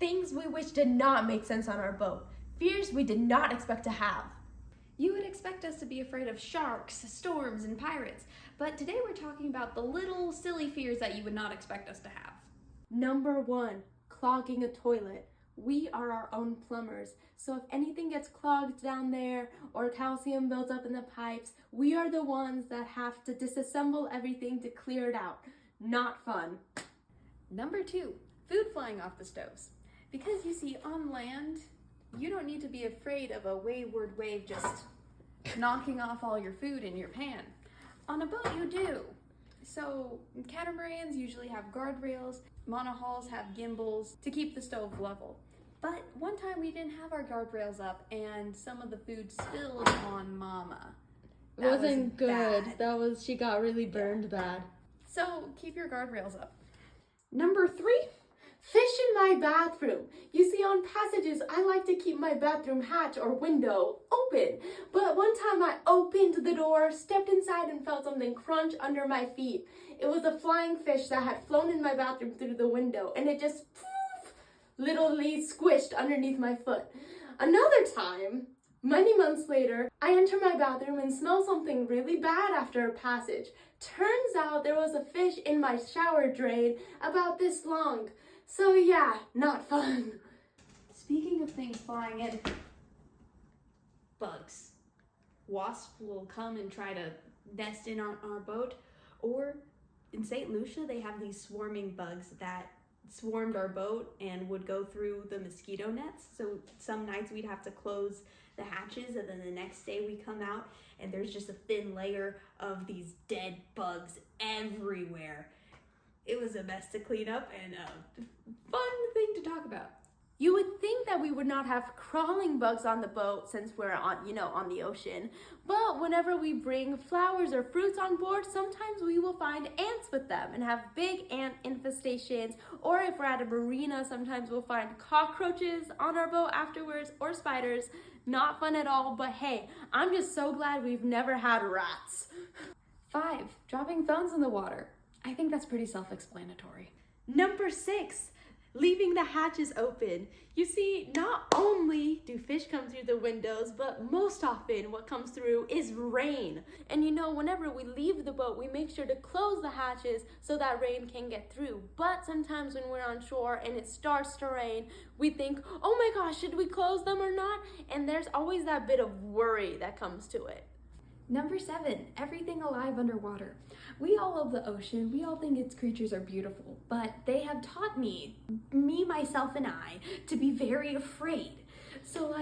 Things we wish did not make sense on our boat. Fears we did not expect to have. You would expect us to be afraid of sharks, storms, and pirates, but today we're talking about the little silly fears that you would not expect us to have. Number 1, clogging a toilet. We are our own plumbers, so if anything gets clogged down there or calcium builds up in the pipes, we are the ones that have to disassemble everything to clear it out. Not fun. Number 2, food flying off the stoves. Because you see, on land, you don't need to be afraid of a wayward wave just knocking off all your food in your pan. On a boat, you do. So catamarans usually have guardrails, monohulls have gimbals to keep the stove level. But one time we didn't have our guardrails up and some of the food spilled on Mama. It wasn't good. Bad. She got really burned bad. So keep your guardrails up. Number 3, fish in my bathroom. You see, on passages, I like to keep my bathroom hatch or window open. But one time I opened the door, stepped inside, and felt something crunch under my feet. It was a flying fish that had flown in my bathroom through the window, and it just literally squished underneath my foot. Another time, many months later, I enter my bathroom and smell something really bad after a passage. Turns out there was a fish in my shower drain about this long. So yeah, not fun. Speaking of things flying in, bugs. Wasps will come and try to nest in our boat. Or in St. Lucia, they have these swarming bugs that swarmed our boat and would go through the mosquito nets. So some nights we'd have to close the hatches, and then the next day we come out and there's just a thin layer of these dead bugs everywhere. It was a mess to clean up and a fun thing to talk about. You would think that we would not have crawling bugs on the boat since we're on the ocean. But whenever we bring flowers or fruits on board, sometimes we will find ants with them and have big ant infestations. Or if we're at a marina, sometimes we'll find cockroaches on our boat afterwards or spiders. Not fun at all, but hey, I'm just so glad we've never had rats. 5, dropping phones in the water. I think that's pretty self-explanatory. Number 6, leaving the hatches open. You see, not only do fish come through the windows, but most often what comes through is rain. And whenever we leave the boat, we make sure to close the hatches so that rain can get through. But sometimes when we're on shore and it starts to rain, we think, oh my gosh, should we close them or not? And there's always that bit of worry that comes to it. Number 7, everything alive underwater. We all love the ocean. We all think its creatures are beautiful, but they have taught me, myself, and I, to be very afraid. So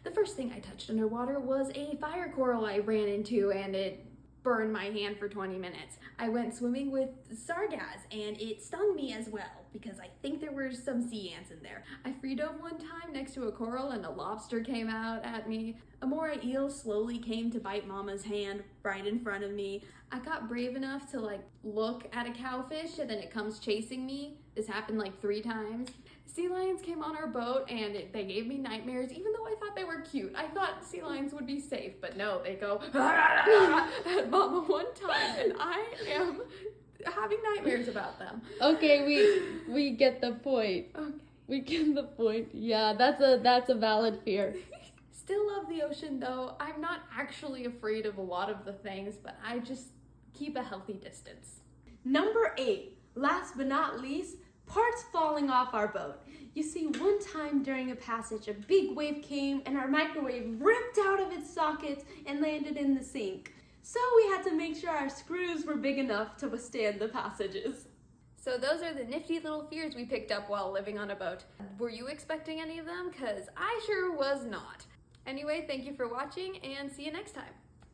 the first thing I touched underwater was a fire coral I ran into, and it burned my hand for 20 minutes. I went swimming with sargass and it stung me as well because I think there were some sea ants in there. I free dove one time next to a coral and a lobster came out at me. A moray eel slowly came to bite Mama's hand right in front of me. I got brave enough to look at a cowfish and then it comes chasing me. This happened 3 times. Sea lions came on our boat and they gave me nightmares, even though I thought they were cute. I thought sea lions would be safe, but no, they go at Mama one time and I am having nightmares about them. Okay, we get the point. Okay. We get the point. Yeah, that's a valid fear. Still love the ocean though. I'm not actually afraid of a lot of the things, but I just keep a healthy distance. Number 8, last but not least, parts falling off our boat. You see, one time during a passage, a big wave came and our microwave ripped out of its sockets and landed in the sink. So we had to make sure our screws were big enough to withstand the passages. So those are the nifty little fears we picked up while living on a boat. Were you expecting any of them? 'Cause I sure was not. Anyway, thank you for watching and see you next time.